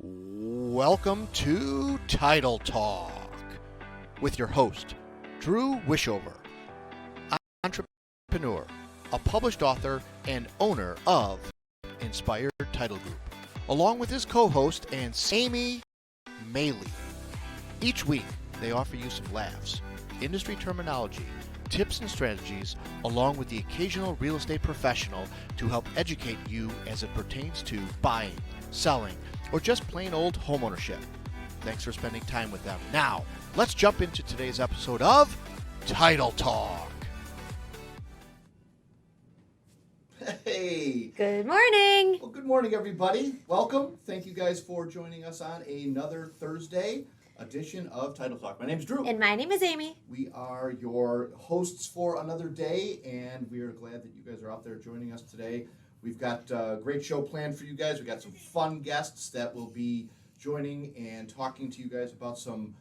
Welcome to Title Talk with your host, Drew Wishover, entrepreneur, a published author, and owner of Inspired Title Group, along with his co-host and Amy Maley. Each week, they offer you some laughs, industry terminology, tips and strategies, along with the occasional real estate professional to help educate you as it pertains to buying, selling, or just plain old homeownership. Thanks for spending time with them. Now, let's jump into today's episode of Title Talk. Hey! Good morning! Well, good morning, everybody. Welcome. Thank you guys for joining us on another Thursday edition of Title Talk. My name is Drew. And my name is Amy. We are your hosts for another day, and we are glad that you guys are out there joining us today. We've got a great show planned for you guys. We've got some fun guests that will be joining and talking to you guys about some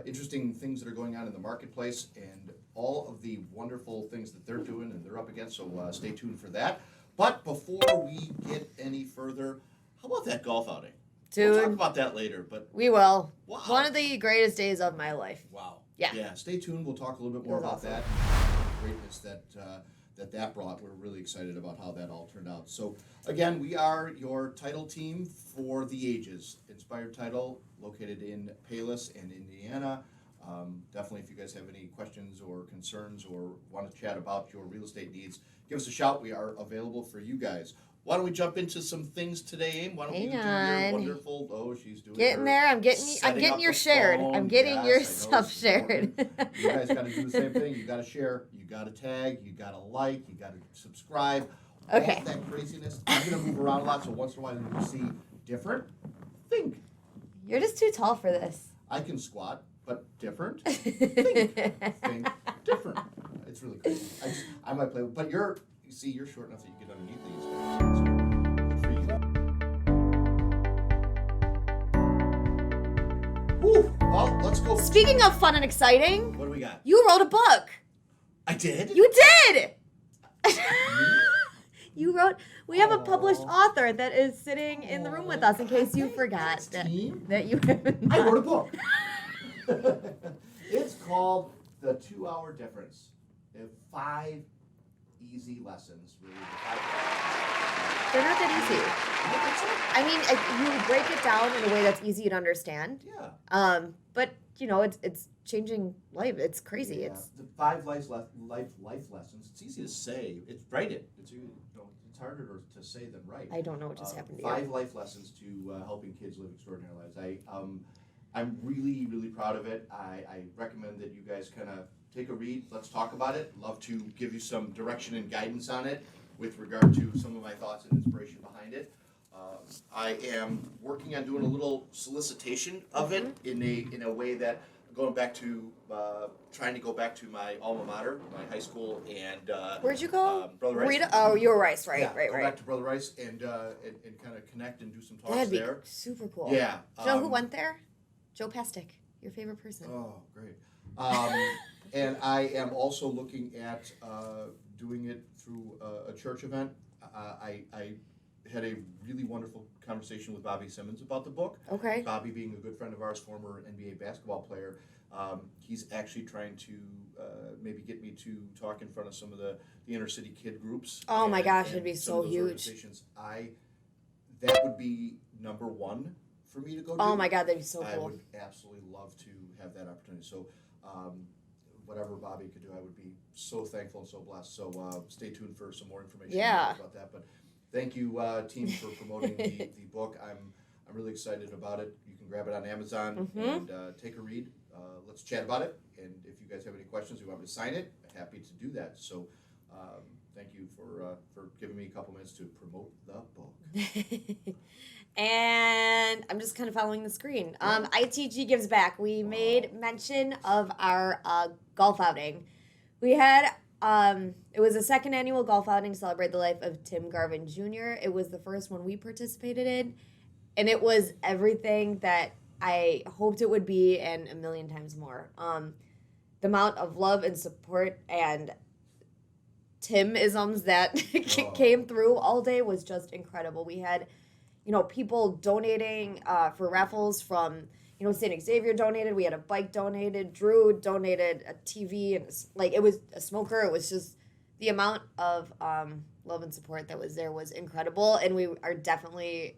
interesting things that are going on in the marketplace and all of the wonderful things that they're doing and they're up against, so stay tuned for that. But before we get any further, how about that golf outing? Dude. We'll talk about that later, but We will. wow. One of the greatest days of my life. Wow. Yeah. Yeah, stay tuned. We'll talk a little bit more It was about awesome. that. The greatness that brought. We're really excited about how that all turned out. So, again, we are your title team for the ages. Inspired Title, located in Palos and Indiana. Definitely, if you guys have any questions or concerns or want to chat about your real estate needs, give us a shout. We are available for you guys. Why don't we jump into some things today, Aim? Why don't you do your Hang on. wonderful? Oh, she's doing Getting her there. I'm getting setting up your the shared. phone. I'm getting Yes, I your know, stuff this is shared. important. You guys got to do the same thing. You got to share. You got to tag. You got to like. You got to subscribe. Okay. All of that craziness. I'm gonna move around a lot, so once in a while you see different. Think. You're just too tall for this. I can squat, but different. Think different. It's really crazy. I might play, but you're short enough that you get underneath these guys. So good for you. Whew. Well, let's go. Speaking of fun and exciting, What do we got? you wrote a book. I did. You did! You wrote, we have a published Aw. author that is sitting in the room with us in case you forgot Team? that you haven't. I wrote a book. It's called The 2 Hour Difference. They have 5 easy lessons. Really, They're not that easy. I mean, you break it down in a way that's easy to understand. Yeah. But it's changing life. It's crazy. Yeah. It's the 5 life lessons. It's easy to say. Write it. It's harder to say than write. I don't know what just happened to 5 you. life lessons to helping kids live extraordinary lives. I'm really, really proud of it. I recommend that you guys kind of take a read. Let's talk about it. Love to give you some direction and guidance on it with regard to some of my thoughts and inspiration behind it. I am working on doing a little solicitation of it in a way that going back to trying to go back to my alma mater, my high school, and Where'd you go? Brother Rice. Rita? Oh, you were Rice, right, Yeah, right, go right. back to Brother Rice and kind of connect and do some talks That'd be there. super cool. Yeah. Do you know who went there? Joe Pestic, your favorite person. Oh, great. And I am also looking at doing it through a church event. I had a really wonderful conversation with Bobby Simmons about the book. Okay. Bobby being a good friend of ours, former NBA basketball player. He's actually trying to maybe get me to talk in front of some of the inner city kid groups. Oh my gosh, and it'd be some so of those huge. organizations. That would be number one for me to go do. Oh my God, that'd be so I cool. would absolutely love to have that opportunity. So, whatever Bobby could do, I would be so thankful and so blessed. So, stay tuned for some more information Yeah. about that. But thank you, team, for promoting the book. I'm really excited about it. You can grab it on Amazon and take a read. Let's chat about it. And if you guys have any questions, you want me to sign it, I'm happy to do that. So, thank you for giving me a couple minutes to promote the book. And I'm just kind of following the screen. ITG gives back. We made mention of our golf outing. We had it was the second annual golf outing to celebrate the life of Tim Garvin Jr. It was the first one we participated in, and it was everything that I hoped it would be and a million times more. The amount of love and support and Tim-isms that came through all day was just incredible. We had people donating for raffles from, St. Xavier donated. We had a bike donated. Drew donated a TV and it was a smoker. It was just the amount of love and support that was there was incredible, and we're definitely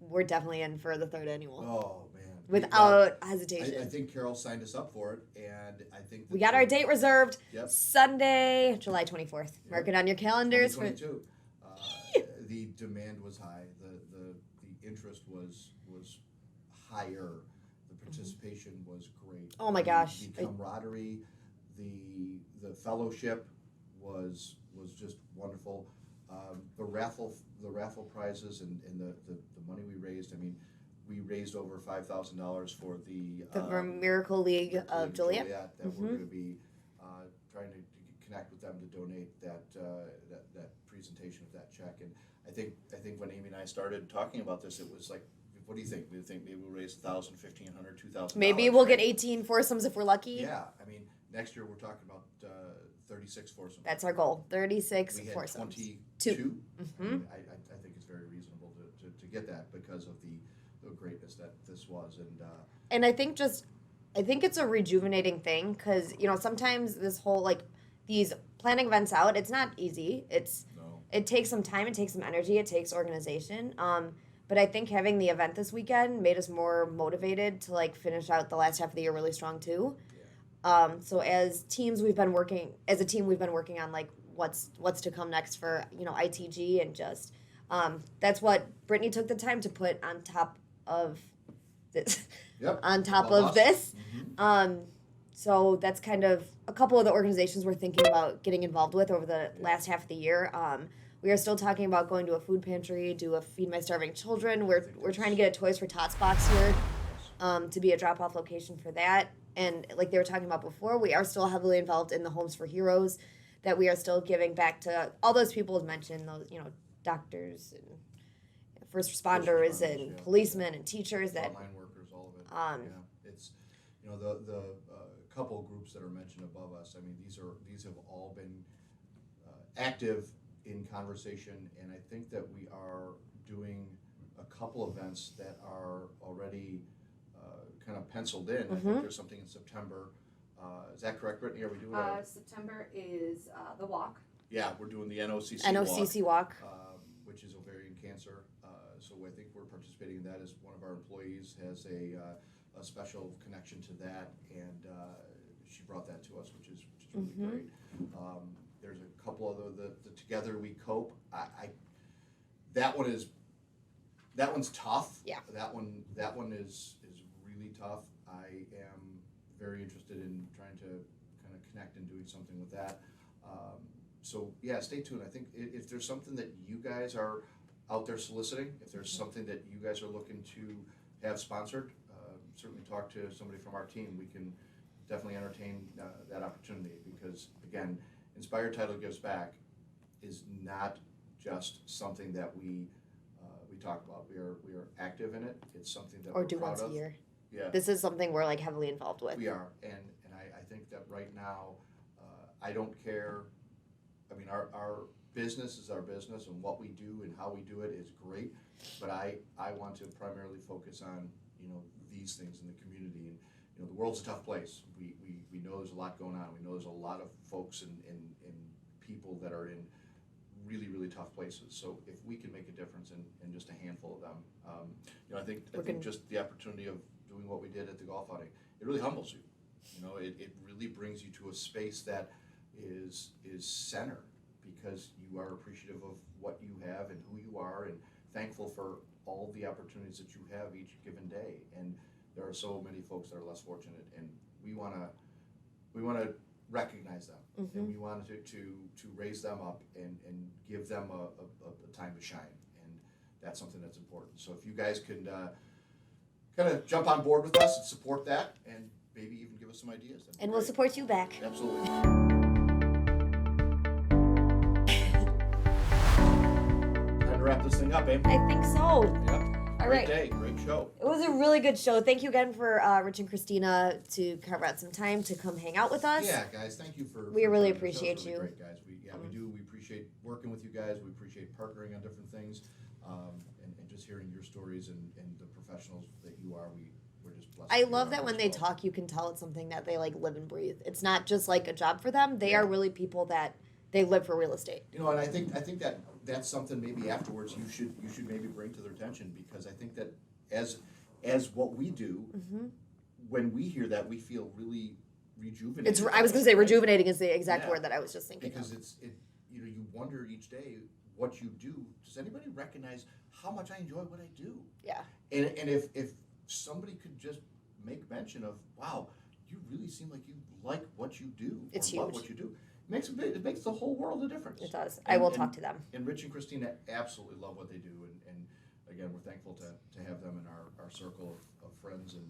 in for the third annual Oh man. without I hesitation. think Carol signed us up for it, and I think We got our date reserved. Yep. Sunday, July 24th. Mark it on your calendars. 2022. The demand was high. The interest was higher. The participation was great. Oh my gosh. The camaraderie, the fellowship was just wonderful. The raffle prizes and the money we raised. I mean, we raised over $5,000 for the Miracle League of Joliet. That we're going to be trying to connect with them to donate that presentation of that check. And I think when Amy and I started talking about this, it was like, what do you think? We think maybe we'll raise $1,000, $1,500, $2,000. Maybe we'll get 18 foursomes if we're lucky. Yeah, I mean, next year we're talking about 36 foursomes. That's our goal. 36 we had foursomes. 22. Mm-hmm. I mean, I think it's very reasonable to get that because of the greatness that this was. And I think it's a rejuvenating thing because, sometimes this whole, these planning events out, it's not easy. It takes some time, it takes some energy, it takes organization. But I think having the event this weekend made us more motivated to finish out the last half of the year really strong too. Yeah. So as a team, we've been working on what's to come next for ITG, and just that's what Brittany took the time to put on top of this. Yep. On top Above of us. this. Mhm. So that's kind of a couple of the organizations we're thinking about getting involved with over the last half of the year. We are still talking about going to a food pantry, do a Feed My Starving Children. We're trying to get a Toys for Tots box here to be a drop-off location for that. And like they were talking about before, we are still heavily involved in the Homes for Heroes, that we are still giving back to all those people mentioned, those doctors and first responders and yeah. policemen and teachers that Frontline workers, all of it. Yeah, it's the couple groups that are mentioned above us. I mean, these have all been active in conversation, and I think that we are doing a couple events that are already kind of penciled in. I think there's something in September. Is that correct, Brittany? Are we doing September is the walk. Yeah, we're doing the NOCC NOCC walk. which is ovarian cancer. So I think we're participating in that as one of our employees has a special connection to that, and she brought that to us, which is really great. There's a couple other the Together We Cope. That one's tough. Yeah. That one is really tough. I am very interested in trying to kind of connect and doing something with that. So yeah, stay tuned. I think if there's something that you guys are out there soliciting, if there's something that you guys are looking to have sponsored, certainly talk to somebody from our team. We can definitely entertain that opportunity, because again, Inspired Title Gives Back is not just something that we talk about. We are active in it. It's something that Or we're do proud once of. a year. Yeah. This is something we're heavily involved with. We are, and I think that right now, I don't care. I mean, our business is our business, and what we do and how we do it is great. But I want to primarily focus on these things in the community, and the world's a tough place. We know there's a lot going on. We know there's a lot of folks and people that are in really, really tough places. So if we can make a difference in just a handful of them, I think just the opportunity of doing what we did at the golf outing, it really humbles you. It really brings you to a space that is center, because you are appreciative of what you have and who you are, and thankful for all the opportunities that you have each given day. And there are so many folks that are less fortunate, and we want to recognize them, and we want to raise them up and give them a time to shine, and that's something that's important. So if you guys can kind of jump on board with us and support that, and maybe even give us some ideas. And we'll support you back. Absolutely. Time to wrap this thing up, Abe. I think so. Yep. All Great right. day, great show. It was a really good show. Thank you again for Rich and Christina to carve out some time to come hang out with us. Yeah, guys, thank you for. We for really joining us. That was appreciate really you. Great, guys. We do. We appreciate working with you guys. We appreciate partnering on different things, and just hearing your stories and the professionals that you are. We're just blessed. I to be love around that when as they well. talk, you can tell it's something that they like live and breathe. It's not just like a job for them. They Yeah. are really people that they live for real estate. You know, and I think that that's something maybe afterwards you should maybe bring to their attention, because I think that as what we do, when we hear that, we feel really rejuvenated. It's. I was going to say rejuvenating is the exact Yeah. word that I was just thinking. Because Of. you know, you wonder each day what you do. Does anybody recognize how much I enjoy what I do? Yeah. And if somebody could just make mention of, wow, you really seem like you like what you do. It's or love huge. what you do. It makes the whole world a difference. It does. And- I will and- talk to them. And Rich and Christina absolutely love what they do, and again, we're thankful to have them in our circle of friends and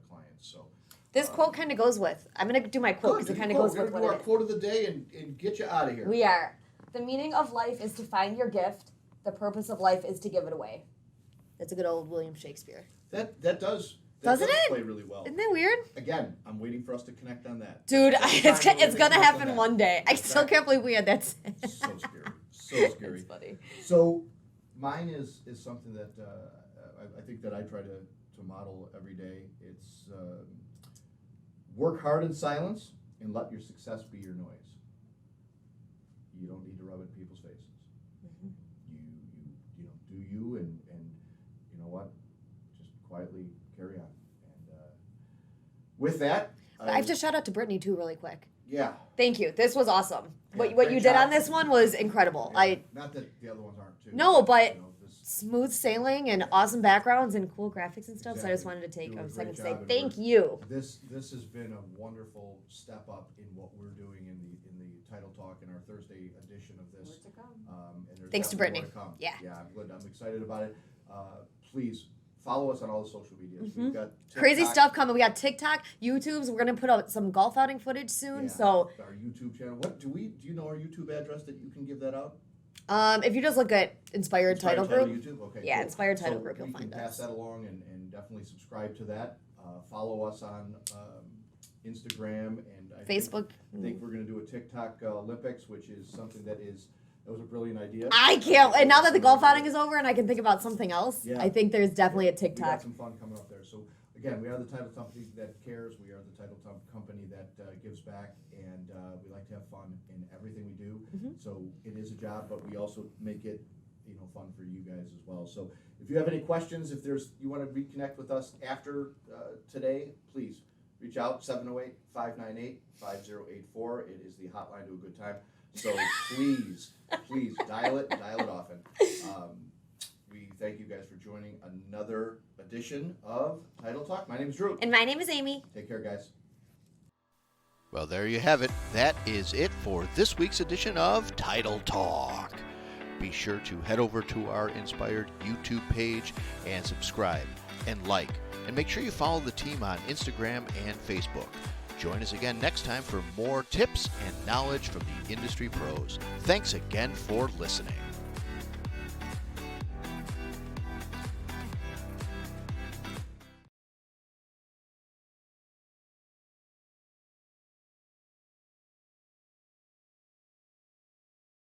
clients. So This quote kind of goes with. I'm going to do my quote because it kind of goes with We're what gonna do it our is. quote of the day and get you out of here. We are. The meaning of life is to find your gift. The purpose of life is to give it away. That's a good old William Shakespeare. That Doesn't does it? play really well. Isn't that weird? Again, I'm waiting for us to connect on that. Dude, Every time it's we going to connect on happen that. one day. I still can't believe we had that. So scary. So scary. That's funny. So mine is something that I think that I try to model every day. It's work hard in silence and let your success be your noise. You don't need to rub it in people's faces. You know, do you, and you know what? Just quietly carry on. And with that, I have to shout out to Brittany too, really quick. yeah. Thank you. This was awesome. Yeah, What great you did on job. this one was incredible. Yeah. Not that the other ones aren't too. No, but you know, this- smooth sailing and awesome backgrounds and cool graphics and stuff. So I just Exactly. wanted to take Doing a a second great to say job, and thank we're- you. This has been a wonderful step up in what we're doing in the Title Talk in our Thursday edition of this. More to come. And there's Thanks to definitely Brittany. more to come. Yeah. Yeah, I'm good. I'm excited about it. Please follow us on all the social medias. We've got Crazy TikTok, stuff coming. We got TikTok, YouTube's. We're gonna put out some golf outing footage soon. yeah, So our YouTube channel. Do you know our YouTube address that you can give that out? if you just look at Inspired Title Group, YouTube. Okay. Yeah, cool. Inspired Title So Group, you'll we can find pass us. that along and definitely subscribe to that. Follow us on Instagram and Facebook. I think we're going to do a TikTok Olympics, which is something that was a brilliant idea. I can't. And now that the golf outing is over and I can think about something else, Yeah. I think there's definitely a We got TikTok. some fun coming up there. So again, we are the title company that cares. We are the title company that gives back, and we like to have fun in everything we do. Mm-hmm. So it is a job, but we also make it fun for you guys as well. So if you have any questions, if you want to reconnect with us after today, please reach out 708-598-5084. It is the hotline to a good time. So please dial it often. We thank you guys for joining another edition of Title Talk. My name is Drew. And my name is Amy. Take care, guys. Well, there you have it. That is it for this week's edition of Title Talk. Be sure to head over to our Inspired YouTube page and subscribe and like. And make sure you follow the team on Instagram and Facebook. Join us again next time for more tips and knowledge from the industry pros. Thanks again for listening.